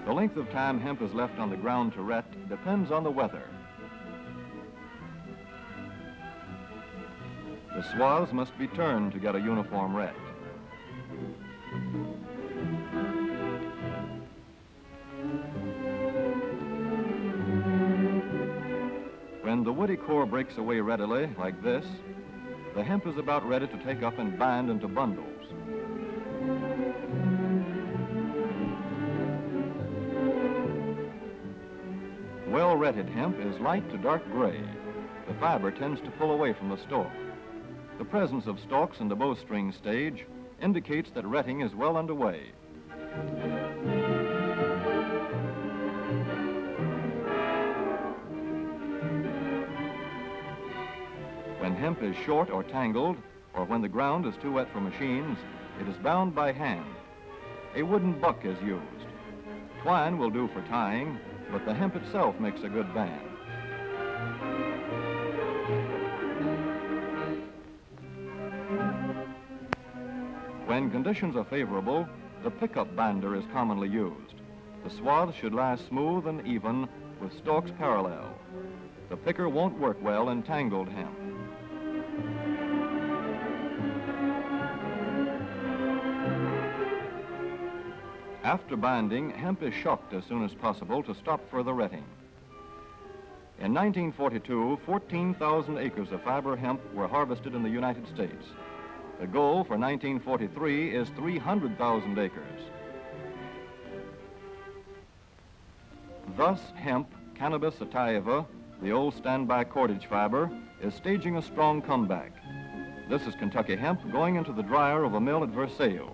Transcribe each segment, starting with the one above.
The length of time hemp is left on the ground to rot depends on the weather. The swaths must be turned to get a uniform ret. When the woody core breaks away readily, like this, the hemp is about ready to take up and bind into bundles. Well-retted hemp is light to dark gray. The fiber tends to pull away from the stalk. The presence of stalks in the bowstring stage indicates that retting is well underway. When hemp is short or tangled, or when the ground is too wet for machines, it is bound by hand. A wooden buck is used. Twine will do for tying, but the hemp itself makes a good band. When conditions are favorable, the pickup binder is commonly used. The swaths should lie smooth and even with stalks parallel. The picker won't work well in tangled hemp. After binding, hemp is shucked as soon as possible to stop further retting. In 1942, 14,000 acres of fiber hemp were harvested in the United States. The goal for 1943 is 300,000 acres. Thus, hemp, Cannabis sativa, the old standby cordage fiber, is staging a strong comeback. This is Kentucky hemp going into the dryer of a mill at Versailles.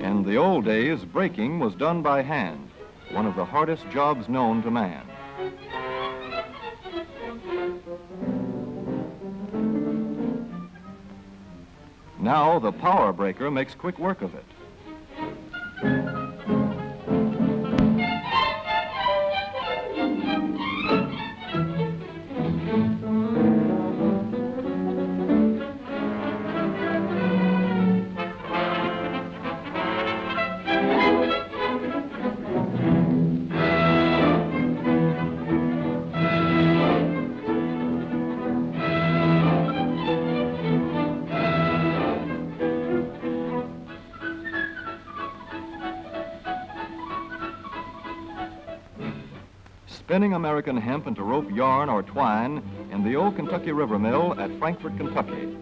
In the old days, breaking was done by hand, one of the hardest jobs known to man. Now the power breaker makes quick work of it. Spinning American hemp into rope yarn or twine in the old Kentucky River Mill at Frankfort, Kentucky.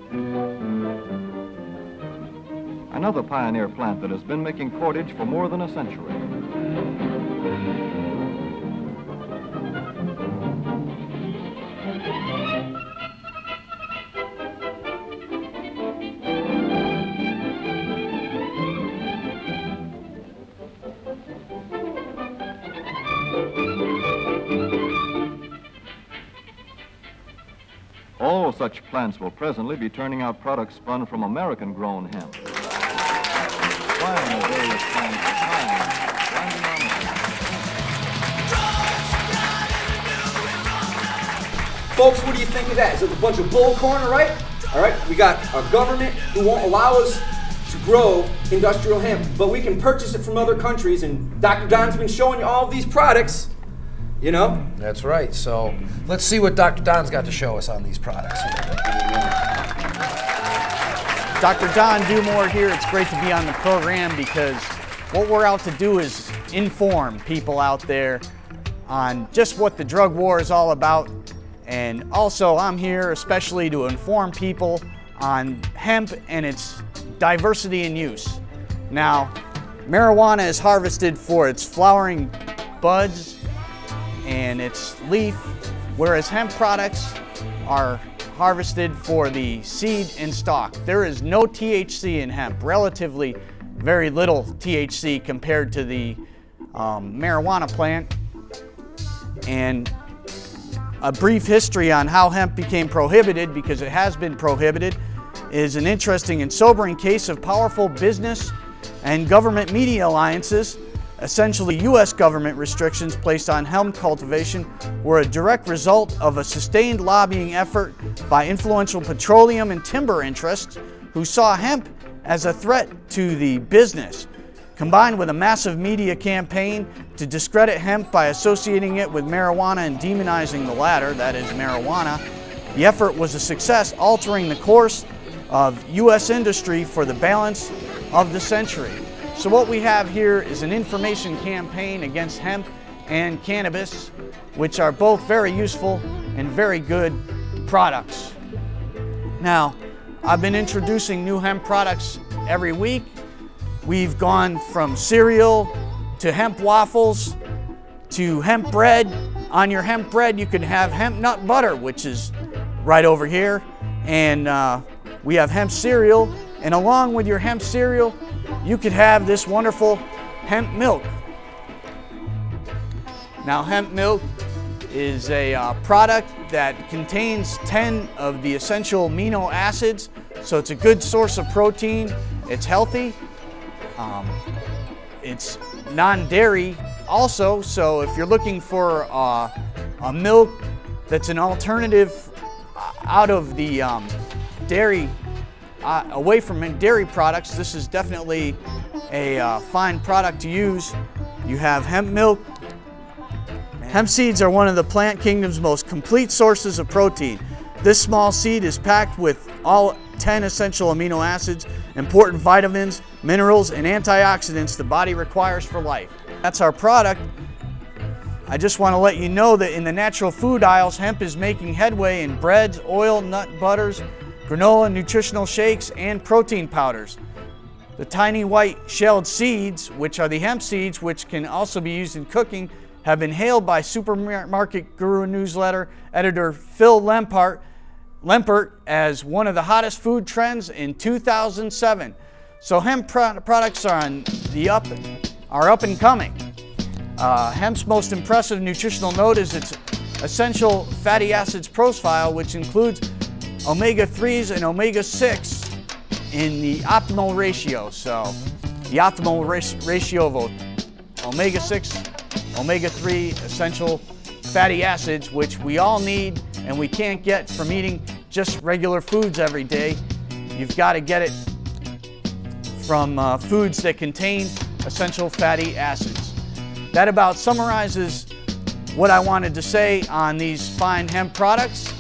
Another pioneer plant that has been making cordage for more than a century. All such plants will presently be turning out products spun from American-grown hemp. Twine of various kinds of twine, winding on the hemp. Folks, what do you think of that? Is it a bunch of bull corn, all right? All right, we got a government who won't allow us to grow industrial hemp, but we can purchase it from other countries, and Dr. Don's been showing you all of these products. You know? That's right. So let's see what Dr. Don's got to show us on these products. Dr. Don Dumore here. It's great to be on the program because what we're out to do is inform people out there on just what the drug war is all about. And also I'm here especially to inform people on hemp and its diversity in use. Now, marijuana is harvested for its flowering buds and its leaf, whereas hemp products are harvested for the seed and stalk. There is no THC in hemp, relatively very little THC compared to the marijuana plant. And a brief history on how hemp became prohibited, because it has been prohibited, is an interesting and sobering case of powerful business and government media alliances essentially U.S. government restrictions placed on hemp cultivation were a direct result of a sustained lobbying effort by influential petroleum and timber interests who saw hemp as a threat to the business. Combined with a massive media campaign to discredit hemp by associating it with marijuana and demonizing the latter, that is marijuana, the effort was a success, altering the course of U.S. industry for the balance of the century. So what we have here is an information campaign against hemp and cannabis, which are both very useful and very good products. Now, I've been introducing new hemp products every week. We've gone from cereal to hemp waffles to hemp bread. On your hemp bread, you can have hemp nut butter, which is right over here. And we have hemp cereal. And along with your hemp cereal, you could have this wonderful hemp milk. Now, hemp milk is a product that contains 10 of the essential amino acids. So it's a good source of protein. It's healthy. It's non-dairy also, so if you're looking for a milk that's an alternative out of the dairy, away from dairy products, this is definitely a fine product to use. You have hemp milk. Hemp seeds are one of the plant kingdom's most complete sources of protein. This small seed is packed with all 10 essential amino acids, important vitamins, minerals, and antioxidants the body requires for life. That's our product. I just want to let you know that in the natural food aisles, hemp is making headway in breads, oil, nut butters, granola, nutritional shakes, and protein powders. The tiny white shelled seeds, which are the hemp seeds, which can also be used in cooking, have been hailed by Supermarket Guru newsletter editor Phil Lempert as one of the hottest food trends in 2007. So hemp products are up and coming. Hemp's most impressive nutritional note is its essential fatty acids profile, which includes omega-3s and omega-6 in the optimal ratio. So the optimal ratio of omega-6, omega-3 essential fatty acids, which we all need and we can't get from eating just regular foods every day. You've got to get it from foods that contain essential fatty acids. That about summarizes what I wanted to say on these fine hemp products.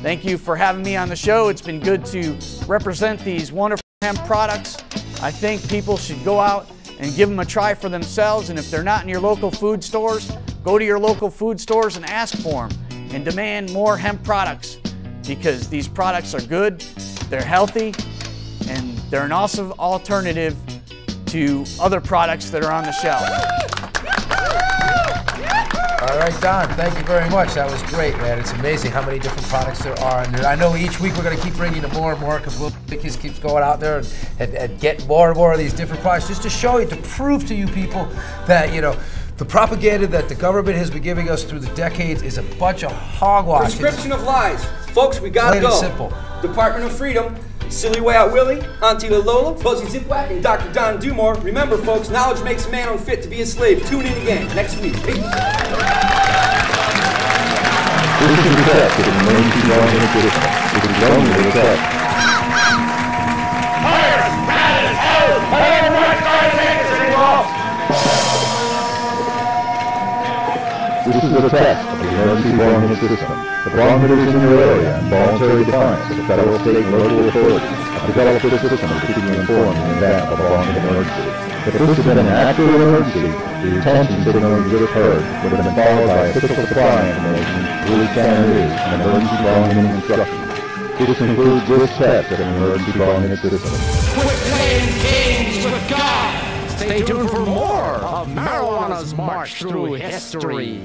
Thank you for having me on the show. It's been good to represent these wonderful hemp products. I think people should go out and give them a try for themselves, and if they're not in your local food stores, go to your local food stores and ask for them and demand more hemp products, because these products are good, they're healthy, and they're an awesome alternative to other products that are on the shelf. All right, Don, thank you very much. That was great, man. It's amazing how many different products there are. And I know each week we're going to keep bringing you more and more, because Will just keeps going out there and get more and more of these different products, just to show you, to prove to you people that, you know, the propaganda that the government has been giving us through the decades is a bunch of hogwash. Prescription of lies. Folks, we gotta go. Plain and simple. Department of Freedom, Silly Way Out Willie, Auntie La Lola, Buzzy Zipwhack, and Dr. Don Dumore. Remember, folks, knowledge makes a man unfit to be a slave. Tune in again next week. Peace. This is the test of an emergency law in citizen. It is only the test. Fire! Bad as hell! I don't want to make this anymore! This is the test of the emergency law in system. The barometers in your area and voluntary defiance of the federal, state, and local authorities have developed a system of keeping you informed in advance of a belonging emergency. If this had been an actual emergency, the attention signaling you just heard would have been followed by official supply information, police scanner news, and emergency belonging instructions. This includes this test of an emergency belonging system. Quit playing games with God! Stay tuned for more of Marijuana's March Through History.